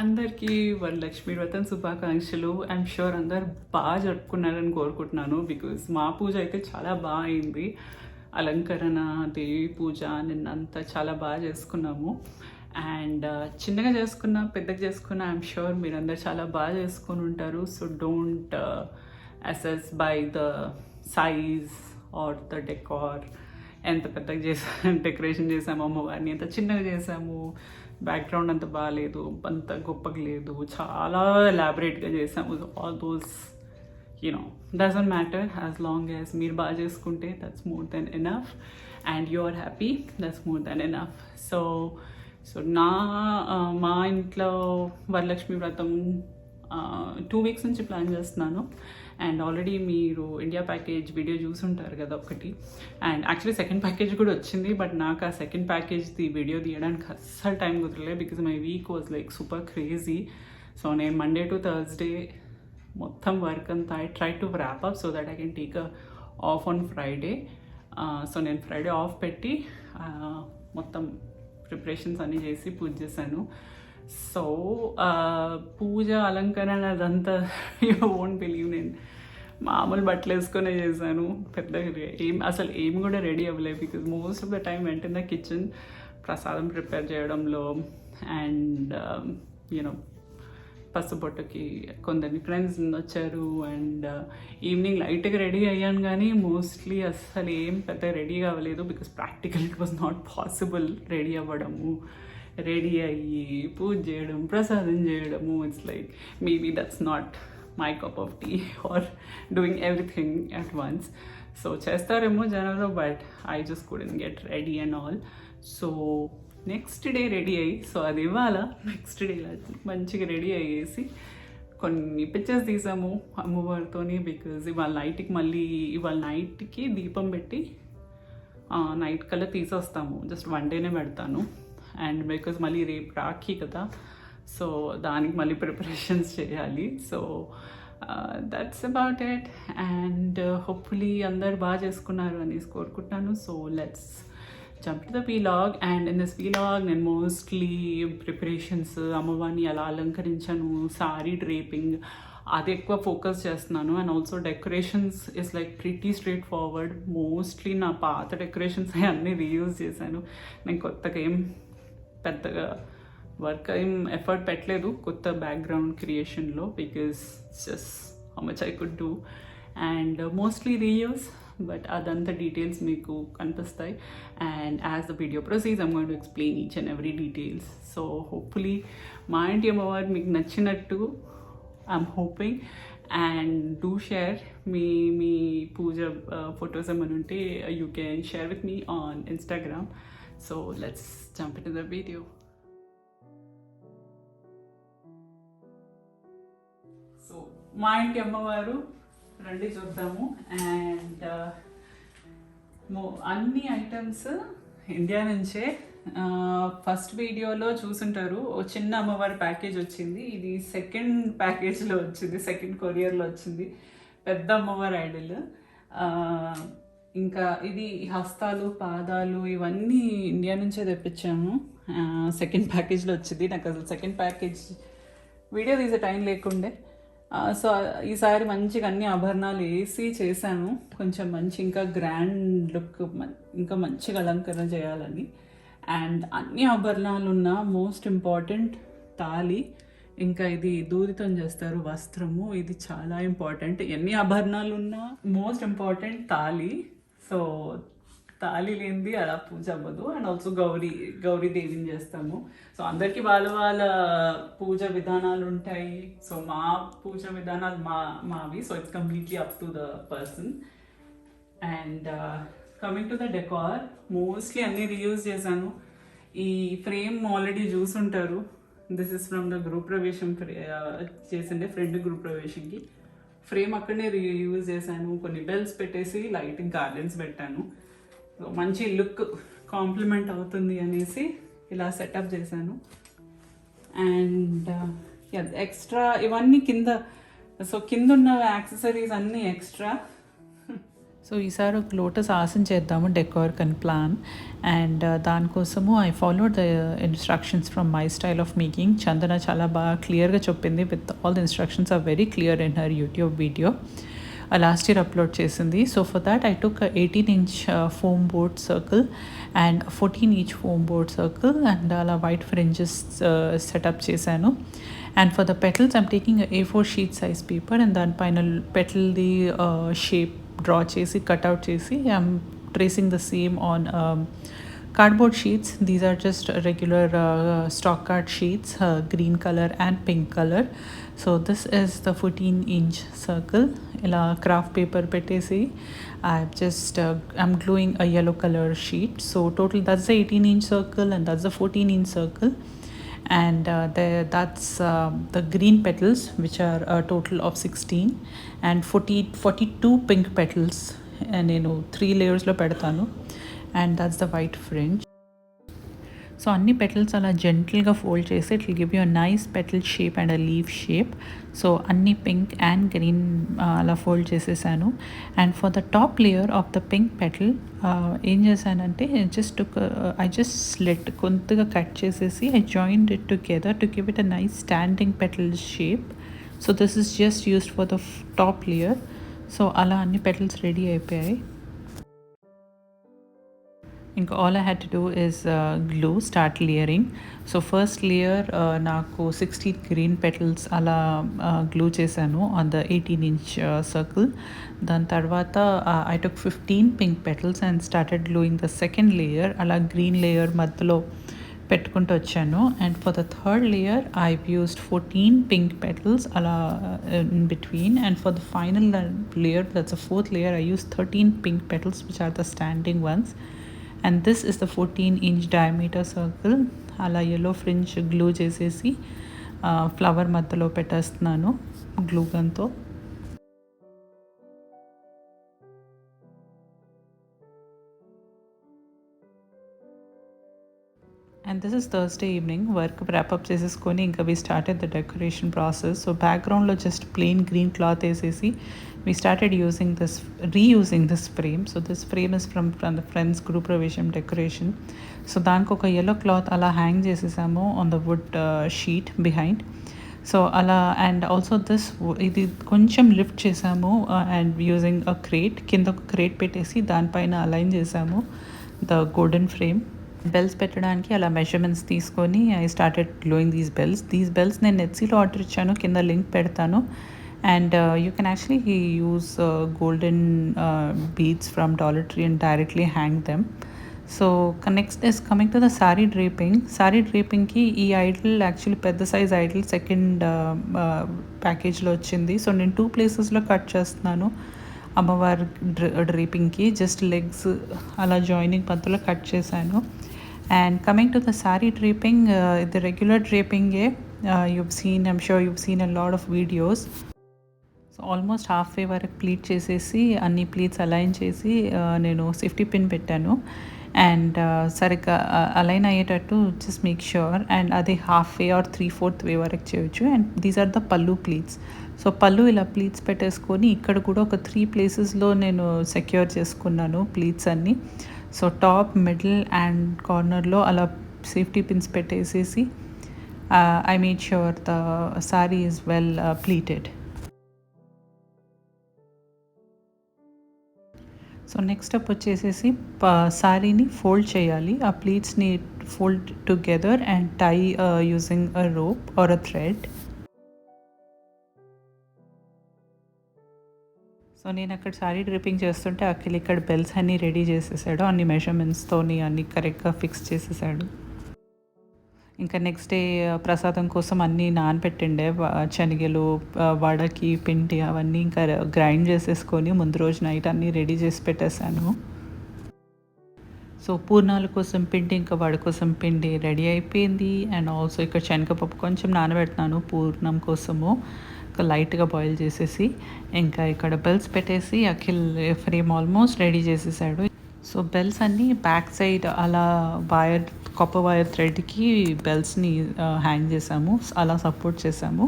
అందరికీ వరలక్ష్మి వ్రతం శుభాకాంక్షలు. ఐఎమ్ షూర్ అందరు బాగా జరుపుకున్నారని కోరుకుంటున్నాను. బికాజ్ మా పూజ అయితే చాలా బాగా అయింది. అలంకరణ, దేవి పూజ నిన్నంతా చాలా బాగా చేసుకున్నాము. అండ్ చిన్నగా చేసుకున్నా పెద్దగా చేసుకున్నా ఐఎమ్ షూర్ మీరందరూ చాలా బాగా చేసుకొని ఉంటారు. So don't assess by the size are the decor. ఎంత పెద్దగా చేసాము, డెకరేషన్ చేసాము, అమ్మవారిని ఎంత చిన్నగా చేసాము, బ్యాక్గ్రౌండ్ అంత బాగాలేదు, అంత గొప్పగా లేదు, చాలా ఎలాబరేట్గా చేసాము. All those doesn't matter as long as మీరు బాగా చేసుకుంటే that's more than enough and you are happy, that's more than enough. So మా ఇంట్లో వరలక్ష్మి వ్రతం 2 weeks నుంచి ప్లాన్ చేస్తున్నాను. అండ్ ఆల్రెడీ మీరు ఇండియా ప్యాకేజ్ వీడియో చూసుంటారు కదా ఒకటి. అండ్ యాక్చువల్లీ సెకండ్ ప్యాకేజ్ కూడా వచ్చింది. బట్ నాకు ఆ సెకండ్ ప్యాకేజ్ది వీడియో తీయడానికి అస్సలు టైం కుదరలేదు. Because my week was like super crazy. So నేను మండే టు థర్స్డే మొత్తం వర్క్ అంతా I try to wrap up so that I can take off on Friday. So నేను ఫ్రైడే ఆఫ్ పెట్టి మొత్తం preparations అన్నీ చేసి పూజ చేశాను. సో పూజ అలంకరణ అదంతా యూ వోంట్ బిలీవ్, నేను మామూలు బట్టలు వేసుకొనే చేశాను. పెద్దగా అసలు ఏం కూడా రెడీ అవ్వలేదు. Because most of the time went in the kitchen ప్రసాదం ప్రిపేర్ చేయడంలో. అండ్ పసుపొట్టుకి కొందరిని ఫ్రెండ్స్ వచ్చారు. అండ్ ఈవినింగ్ లైట్గా రెడీ అయ్యాను కానీ మోస్ట్లీ అస్సలు ఏం పెద్ద రెడీ అవ్వలేదు. Because practical it was not possible ready అవ్వడము, రెడీ అయ్యి పూజ చేయడం, ప్రసాదం చేయడము. It's like maybe that's not my cup of tea or doing everything at once. So చేస్తారేమో జనాలు, but I just couldn't get ready and all. So next day ready అయ్యి, సో అది ఇవాళ నెక్స్ట్ డే మంచిగా రెడీ అయ్యేసి కొన్ని పిక్చర్స్ తీసాము అమ్మవారితోని. బికాజ్ ఇవాళ నైట్కి దీపం పెట్టి నైట్ కల్లా తీసేస్తాము. జస్ట్ 1 డేనే పెడతాను. అండ్ బికాజ్ మళ్ళీ రేపు రాఖీ కదా, సో దానికి మళ్ళీ ప్రిపరేషన్స్ చేయాలి. So that's about it. And hopefully అందరు బాగా చేసుకున్నారు అనేసి కోరుకుంటున్నాను. So let's jump to the vlog. And in this vlog నేను మోస్ట్లీ ప్రిపరేషన్స్, అమ్మవారిని ఎలా అలంకరించాను, సారీ డ్రేపింగ్ అది ఎక్కువ ఫోకస్ చేస్తున్నాను. And also decorations is like pretty straight forward. Mostly నా పాత డెకరేషన్స్ అన్నీ రీయూజ్ చేశాను. నేను కొత్తగా ఏం పెద్దగా వర్క్ ఏం ఎఫర్ట్ పెట్టలేదు కొత్త బ్యాక్గ్రౌండ్ క్రియేషన్లో. Because just how much I could do. And mostly reuse, but అదంతా డీటెయిల్స్ మీకు కనిపిస్తాయి. And as the video proceeds I'm going to explain each and every details. So hopefully మా ఇంటి అమ్మవారు మీకు నచ్చినట్టు I'm hoping. And do share మీ puja photos ఏమైనా ఉంటే you can share with me on Instagram. So let's jump into the video. So మా ఇంటి అమ్మవారు రండి చూద్దాము. అండ్ అన్ని ఐటమ్స్ ఇండియా నుంచే. ఫస్ట్ వీడియోలో చూసుంటారు ఓ చిన్న అమ్మవారి ప్యాకేజ్ వచ్చింది. ఇది సెకండ్ ప్యాకేజ్లో వచ్చింది, సెకండ్ కొరియర్లో వచ్చింది పెద్ద అమ్మవారి ఐడల్. ఇంకా ఇది హస్తాలు, పాదాలు ఇవన్నీ ఇండియా నుంచే తెప్పించాము. సెకండ్ ప్యాకేజ్లో వచ్చింది. నాకు అసలు సెకండ్ ప్యాకేజ్ వీడియో తీసే టైం లేకుండే. సో ఈసారి మంచిగా అన్ని ఆభరణాలు వేసి చేశాను. కొంచెం మంచి ఇంకా గ్రాండ్ లుక్, ఇంకా మంచిగా అలంకరణ చేయాలని. అండ్ అన్ని ఆభరణాలు ఉన్న మోస్ట్ ఇంపార్టెంట్ తాళి, ఇంకా ఇది దూదితో చేస్తారు వస్త్రము, ఇది చాలా ఇంపార్టెంట్. ఎన్ని ఆభరణాలు ఉన్నా మోస్ట్ ఇంపార్టెంట్ తాళి. సో తాళి లేనిది అలా పూజ అవ్వదు. అండ్ ఆల్సో గౌరీదేవిని చేస్తాము. సో అందరికీ వాళ్ళ పూజ విధానాలు ఉంటాయి. సో మా పూజ విధానాలు మావి. So it's completely up to the person. And coming to the decor, mostly అన్నీ రీయూజ్ చేశాను. ఈ ఫ్రేమ్ ఆల్రెడీ చూసుంటారు. దిస్ ఇస్ ఫ్రమ్ ద గృహ ప్రవేశం చేసిండే ఫ్రెండ్ గృహ ప్రవేశంకి. ఫ్రేమ్ అక్కడనే రీయూజ్ చేశాను. కొన్ని బెల్స్ పెట్టేసి లైటింగ్ గార్డెన్స్ పెట్టాను. సో మంచి లుక్ కాంప్లిమెంట్ అవుతుంది అనేసి ఇలా సెటప్ చేశాను. అండ్ ఎక్స్ట్రా ఇవన్నీ కింద. సో కింద ఉన్న యాక్సెసరీస్ అన్నీ ఎక్స్ట్రా. సో ఈసారి ఒక లోటస్ ఆసన చేద్దాము డెకార్ కన్ ప్లాన్. అండ్ దానికోసము I followed the instructions from my style of making. Chandana చాలా బాగా క్లియర్గా చెప్పింది, with all the instructions are very clear in her YouTube video. Last year upload చేసింది. So for that I took 18-inch foam board circle and 14-inch foam board circle and అలా white fringes setup చేశాను. And for the petals I'm taking A4 sheet size paper and దానిపైన పెటల్ది shape draw చేసి cutout చేసి I'm tracing the same on cardboard sheets. These are just regular stock card sheets, green color and pink color. So this is the 14-inch circle. Ila craft paper petesi I'm gluing a yellow color sheet. So total that's the 18-inch circle and that's the 14-inch circle. And that's the green petals, which are a total of 16, and 42 pink petals, and 3 layers lo pedtanu. And that's the white fringe. So అన్ని petals అలా జెంటిల్గా fold చేసి it will give you a nice petal shape and a leave shape. So అన్ని pink and green అలా fold చేసేసాను. And for the top layer of the pink petal ఏం చేశానంటే I just slit కొంతగా cut చేసేసి I joined it together to give it a nice standing petal shape. So this is just used for the top layer. So అలా అన్ని petals ready అయిపోయాయి. ఇంకా all I had to do is glue, start layering. So first layer నాకు 16 green petals అలా glue చేశాను on the 18-inch circle. దాని తర్వాత I took 15 pink petals and started gluing the second layer. అలా green layer మధ్యలో పెట్టుకుంటూ వచ్చాను. And for the third layer I've used 14 pink petals అలా in between. And for the final layer, that's the fourth layer, I used 13 pink petals, which are the standing ones. And this is the 14-inch diameter circle. అలా yellow fringe glue చేసేసి flower మధ్యలో పెట్టేస్తున్నాను glue గన్తో. And this is Thursday evening. Work wrap up చేసేసుకొని ఇంకా we started the decoration process. So backgroundలో just plain green cloth వేసేసి we started reusing this frame. So this frame is from the friends group ప్రవేశం decoration. So దానికి ఒక yellow cloth అలా hang చేసేసాము on the wood sheet behind. So అలా and also ఇది కొంచెం lift చేసాము అండ్ యూజింగ్ అ క్రేట్, కింద ఒక క్రేట్ పెట్టేసి దానిపైన అలైన్ చేసాము ద గోల్డెన్ ఫ్రేమ్. బెల్స్ పెట్టడానికి అలా మెజర్మెంట్స్ తీసుకొని I started gluing these bells నేను నెట్సీలో ఆర్డర్ ఇచ్చాను, కింద లింక్ పెడతాను. And you can actually use golden beads from Dollar Tree and directly hang them. So next is coming to the sari డ్రేపింగ్కి ఈ ఐడల్ యాక్చువల్లీ పెద్ద సైజ్ ఐడల్ సెకండ్ ప్యాకేజ్లో వచ్చింది. సో నేను 2 ప్లేసెస్లో కట్ చేస్తున్నాను అమ్మవారి డ్రేపింగ్కి. జస్ట్ లెగ్స్ అలా జాయినింగ్ మధ్యలో కట్ చేశాను. And coming to the sari draping, ఇది regular డ్రేపింగే. I'm sure you've seen a lot of videos. So almost half వే వరకు ప్లీట్ చేసేసి అన్ని ప్లీట్స్ అలైన్ చేసి నేను సేఫ్టీ పిన్ పెట్టాను. అండ్ సరిగ్గా అలైన్ అయ్యేటట్టు జస్ట్ మేక్ ష్యూర్. అండ్ అది హాఫ్ వే ఆర్ 3/4 వే వరకు చేయొచ్చు. అండ్ దీస్ ఆర్ ద పల్లు ప్లీట్స్. సో పళ్ళు ఇలా ప్లీట్స్ పెట్టేసుకొని ఇక్కడ కూడా ఒక 3 ప్లేసెస్లో నేను సెక్యూర్ చేసుకున్నాను ప్లీట్స్ అన్నీ. సో టాప్, మిడిల్ అండ్ కార్నర్లో అలా సేఫ్టీ పిన్స్ పెట్టేసేసి I made sure the sari is well pleated. So next step వచ్చేసేసి సారీని ఫోల్డ్ చేయాలి. ఆ ప్లీట్స్ని fold together and tie using a rope or a thread. So నేను అక్కడ సారీ డ్రిప్పింగ్ చేస్తుంటే అఖిల్ ఇక్కడ బెల్స్ అన్నీ రెడీ చేసేసాడు, అన్ని మెజర్మెంట్స్తోని అన్నీ కరెక్ట్గా ఫిక్స్ చేసేసాడు. ఇంకా నెక్స్ట్ డే ప్రసాదం కోసం అన్నీ నానబెట్టిండే శనగలు, వడకి పిండి అవన్నీ ఇంకా గ్రైండ్ చేసేసుకొని ముందు రోజు నైట్ అన్నీ రెడీ చేసి పెట్టేశాను. సో పూర్ణాల కోసం పిండి, ఇంకా వడ కోసం పిండి రెడీ అయిపోయింది. అండ్ ఆల్సో ఇక్కడ శనగపప్పు కొంచెం నానబెడుతున్నాను పూర్ణం కోసము, లైట్గా బాయిల్ చేసేసి. ఇంకా ఇక్కడ బెల్స్ పెట్టేసి అఖిల్ ఫ్రేమ్ ఆల్మోస్ట్ రెడీ చేసేసాడు. సో బెల్స్ అన్నీ బ్యాక్ సైడ్ అలా కాపర్ వైర్ థ్రెడ్కి బెల్స్ని హ్యాంగ్ చేసాము, అలా సపోర్ట్ చేసాము.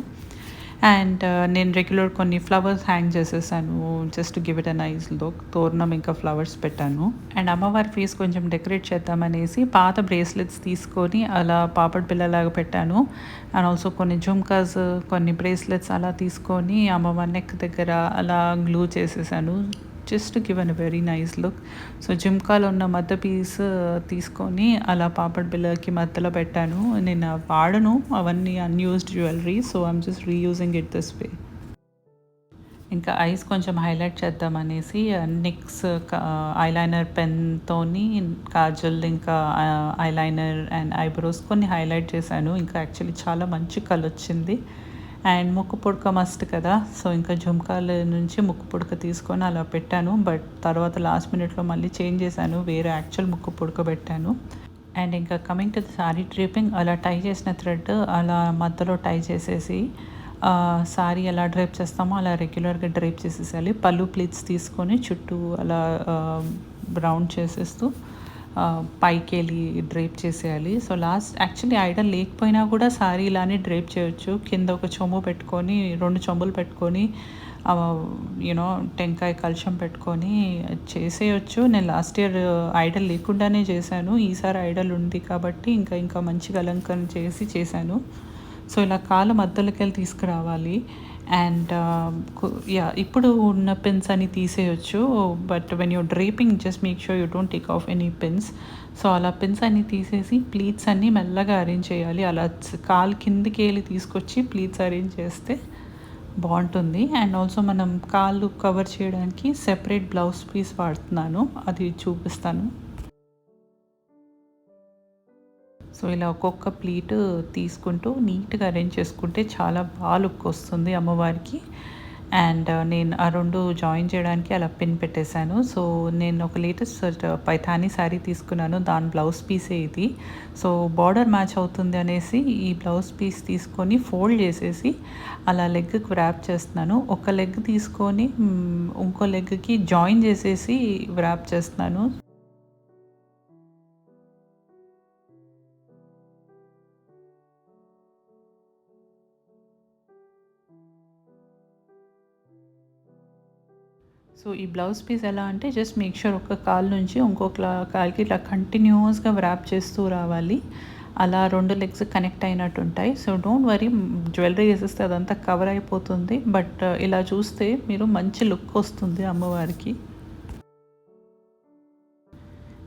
అండ్ నేను రెగ్యులర్ కొన్ని ఫ్లవర్స్ హ్యాంగ్ చేసేసాను just to give it a nice look. తోరణం ఇంకా ఫ్లవర్స్ పెట్టాను. అండ్ అమ్మవారి ఫేస్ కొంచెం డెకరేట్ చేద్దామనేసి పాత బ్రేస్లెట్స్ తీసుకొని అలా పాపడ్ పిల్లలాగా పెట్టాను. అండ్ ఆల్సో కొన్ని జుమ్కాస్, కొన్ని బ్రేస్లెట్స్ అలా తీసుకొని అమ్మవారి నెక్ దగ్గర అలా గ్లూ చేసేసాను just to give an very nice look. So జిమ్కాలో ఉన్న మధ్య పీస్ తీసుకొని అలా పాపడ్ బిళ్ళకి మధ్యలో పెట్టాను. నేను వాడను అవన్నీ unused jewellery, so I'm just reusing it this way. ఇంకా ఐస్ కొంచెం హైలైట్ చేద్దామనేసి నిక్స్ ఐలైనర్ పెన్తోని కాజల్ ఇంకా ఐలైనర్ అండ్ ఐబ్రోస్ కొన్ని హైలైట్ చేశాను. ఇంకా యాక్చువల్లీ చాలా మంచి కలర్ వచ్చింది. అండ్ ముక్కు పుడక మస్ట్ కదా, సో ఇంకా జుమ్కాల నుంచి ముక్కు పుడక తీసుకొని అలా పెట్టాను. బట్ తర్వాత లాస్ట్ మినిట్లో మళ్ళీ చేంజ్ చేశాను, వేరే యాక్చువల్ ముక్కు పుడక పెట్టాను. అండ్ ఇంకా coming to the sari draping, అలా టై చేసిన థ్రెడ్ అలా మధ్యలో టై చేసేసి సారీ ఎలా డ్రైప్ చేస్తామో అలా రెగ్యులర్గా డ్రైప్ చేసేసాలి. పళ్ళు ప్లీట్స్ తీసుకొని చుట్టూ అలా రౌండ్ చేసేస్తూ పైకి వెళ్ళి డ్రేప్ చేసేయాలి. సో లాస్ట్ యాక్చువల్లీ ఐడల్ లేకపోయినా కూడా సారీ ఇలానే డ్రేప్ చేయొచ్చు. కింద ఒక చెంబు పెట్టుకొని 2 చెంబులు పెట్టుకొని యూనో టెంకాయ కలశం పెట్టుకొని చేసేయచ్చు. నేను లాస్ట్ ఇయర్ ఐడల్ లేకుండానే చేశాను. ఈసారి ఐడల్ ఉంది కాబట్టి ఇంకా మంచిగా అలంకరణ చేశాను. సో ఇలా కాళ్ళ మధ్యలోకి వెళ్ళి తీసుకురావాలి. అండ్ ఇప్పుడు ఉన్న పిన్స్ అని తీసేయచ్చు. But when your draping just make sure you don't take off any pins. So అలా పిన్స్ అన్నీ తీసేసి ప్లీట్స్ అన్నీ మెల్లగా అరేంజ్ చేయాలి. అలా కాలు కిందికి వెళ్ళి తీసుకొచ్చి ప్లీట్స్ అరేంజ్ చేస్తే బాగుంటుంది. అండ్ ఆల్సో మనం కాళ్ళు కవర్ చేయడానికి సెపరేట్ బ్లౌజ్ పీస్ వాడుతున్నాను, అది చూపిస్తాను. సో ఇలా ఒక్కొక్క ప్లీట్ తీసుకుంటూ నీట్గా అరేంజ్ చేసుకుంటే చాలా బాగా లుక్ వస్తుంది అమ్మవారికి. అండ్ నేను ఆ 2 జాయిన్ చేయడానికి అలా పిన్ పెట్టేశాను. సో నేను ఒక లేటెస్ట్ పైథానీ శారీ తీసుకున్నాను, దాని బ్లౌజ్ పీసే ఇది. సో బార్డర్ మ్యాచ్ అవుతుంది అనేసి ఈ బ్లౌజ్ పీస్ తీసుకొని ఫోల్డ్ చేసేసి అలా లెగ్కి వ్రాప్ చేస్తున్నాను. ఒక లెగ్ తీసుకొని ఇంకో లెగ్కి జాయిన్ చేసేసి వ్రాప్ చేస్తున్నాను. సో ఈ బ్లౌజ్ పీస్ ఎలా అంటే జస్ట్ మేక్ షూర్ ఒక కాలు నుంచి ఇంకొక కాలుకి ఇట్లా కంటిన్యూస్గా వ్రాప్ చేస్తూ రావాలి. అలా 2 లెగ్స్ కనెక్ట్ అయినట్టు ఉంటాయి. సో డోంట్ వరీ, జ్యువెలరీ వేసేస్తే అదంతా కవర్ అయిపోతుంది. బట్ ఇలా చూస్తే మీరు మంచి లుక్ వస్తుంది అమ్మవారికి.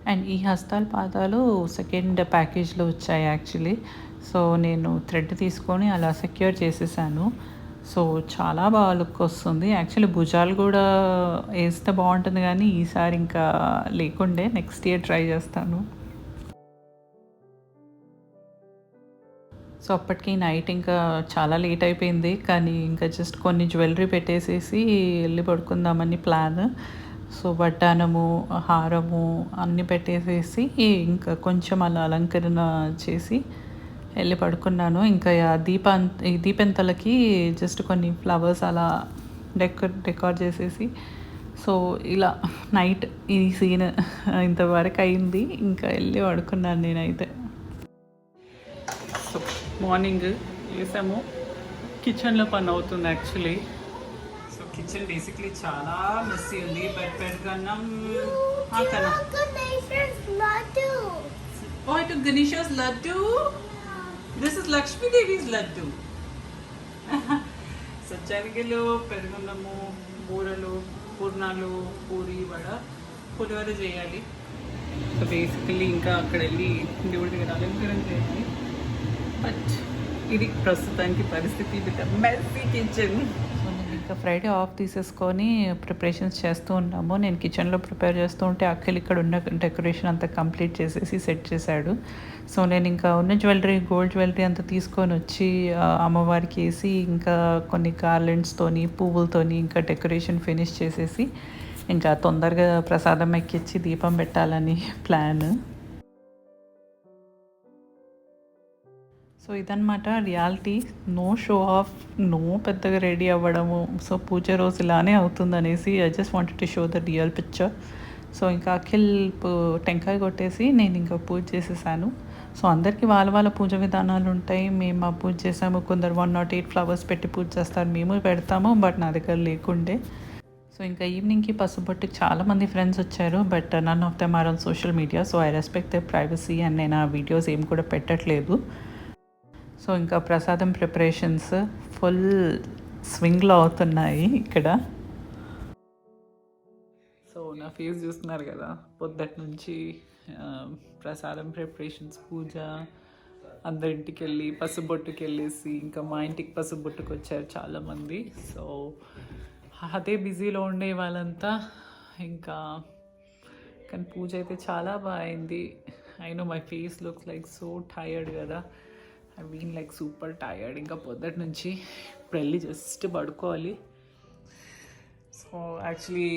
అండ్ ఈ హస్తాల పాదాలు సెకండ్ ప్యాకేజ్లో వచ్చాయి యాక్చువల్లీ. సో నేను థ్రెడ్ తీసుకొని అలా సెక్యూర్ చేసేసాను. సో చాలా బాగా లుక్ వస్తుంది. యాక్చువల్లీ భుజాలు కూడా వేస్తే బాగుంటుంది, కానీ ఈసారి ఇంకా లేకుండే, నెక్స్ట్ ఇయర్ ట్రై చేస్తాను. సో అప్పటికి నైట్ ఇంకా చాలా లేట్ అయిపోయింది, కానీ ఇంకా జస్ట్ కొన్ని జ్యువెలరీ పెట్టేసేసి వెళ్ళి పడుకుందామని ప్లాన్. సో వడ్డానము, హారము అన్నీ పెట్టేసేసి ఇంకా కొంచెం అలా అలంకరణ చేసి వెళ్ళి పడుకున్నాను. ఇంకా ఈ దీపెంతలకి జస్ట్ కొన్ని ఫ్లవర్స్ అలా డెకార్ చేసేసి, సో ఇలా నైట్ ఈ సీన్ ఇంతవరకు అయింది. ఇంకా వెళ్ళి పడుకున్నాను నేనైతే. సో మార్నింగ్ వేసాము, కిచెన్లో పని అవుతుంది యాక్చువల్లీ. సో కిచెన్ బేసిక్లీ చాలా మెస్సీ ఉంది. బట్ పెరుగన్నం Ganesh laddu. This is Lakshmi Devi's laddu. So శనగలు, పెరుగున్నము, బూరలు, పూర్ణాలు, పూరి, వడ, పులిహోర చేయాలి. సో బేసికలీ ఇంకా అక్కడ వెళ్ళి దేవుడి దగ్గర అలంకరణ చేయాలి. బట్ ఇది ప్రస్తుతానికి పరిస్థితి విత్ మెస్సీ కిచెన్. ఇంకా ఫ్రైడే ఆఫ్ తీసేసుకొని ప్రిపరేషన్స్ చేస్తూ ఉన్నాము. నేను కిచెన్లో ప్రిపేర్ చేస్తూ ఉంటే అఖిల్ ఇక్కడ ఉన్న డెకరేషన్ అంతా కంప్లీట్ చేసేసి సెట్ చేశాడు. సో నేను ఇంకా ఉన్న జ్యువెలరీ, గోల్డ్ జ్యువెలరీ అంతా తీసుకొని వచ్చి అమ్మవారికి వేసి ఇంకా కొన్ని గార్లెండ్స్తోని, పువ్వులతోని ఇంకా డెకరేషన్ ఫినిష్ చేసేసి ఇంకా తొందరగా ప్రసాదం ఎక్కించి దీపం పెట్టాలని ప్లాన్. సో ఇదన్నమాట reality. No show off, no పెద్దగా రెడీ అవ్వడము. సో పూజ రోజు ఇలానే అవుతుంది అనేసి I just wanted to show the real picture. So ఇంకా అఖిల్ టెంకాయ కొట్టేసి నేను ఇంకా పూజ చేసేసాను. సో అందరికీ వాళ్ళ వాళ్ళ పూజ విధానాలు ఉంటాయి. మేము మా పూజ చేసాము, కొందరు 108 ఫ్లవర్స్ పెట్టి పూజ చేస్తారు, మేము పెడతాము, బట్ నా దగ్గర లేకుండే. సో ఇంకా ఈవినింగ్కి పసుబొట్టుకి చాలామంది ఫ్రెండ్స్ వచ్చారు, but none of them are on social media, so I respect the privacy and నేను ఆ వీడియోస్ ఏం కూడా పెట్టట్లేదు. సో ఇంకా ప్రసాదం ప్రిపరేషన్స్ ఫుల్ స్వింగ్లో అవుతున్నాయి ఇక్కడ. సో నా ఫేస్ చూస్తున్నారు కదా, పొద్దుటి నుంచి ప్రసాదం ప్రిపరేషన్స్, పూజ, అందరింటికి వెళ్ళి పసుబొట్టుకి వెళ్ళేసి ఇంకా మా ఇంటికి పసుబొట్టుకు వచ్చారు చాలామంది. సో అదే బిజీలో ఉండే వాళ్ళంతా ఇంకా. కానీ పూజ అయితే చాలా బాగా అయింది. I know my face looks like so tired కదా, I been like super tired. ఇంకా పొద్దుటి నుంచి ఇప్పుడు వెళ్ళి జస్ట్ పడుకోవాలి. సో యాక్చువల్లీ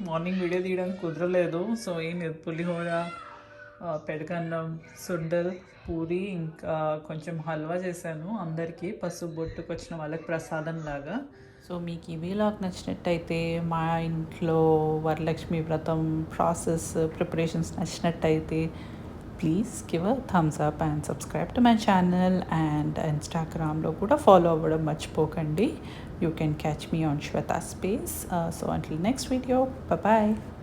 మార్నింగ్ వీడియో తీయడానికి కుదరలేదు. సో ఏం లేదు, పులిహోర, పెడకన్నం, సుండల్, పూరి, ఇంకా కొంచెం హల్వా చేశాను అందరికీ పసుబొట్టుకు వచ్చిన వాళ్ళకి ప్రసాదం లాగా. సో మీకు ఈ వీలాగ్ నచ్చినట్టయితే, మా ఇంట్లో వరలక్ష్మి వ్రతం ప్రాసెస్ ప్రిపరేషన్స్ నచ్చినట్టయితే, please give a thumbs up and subscribe to my channel. And ఇన్స్టాగ్రామ్లో కూడా ఫాలో అవ్వడం మర్చిపోకండి. You can catch me on Shweta Space. So until next video, bye bye.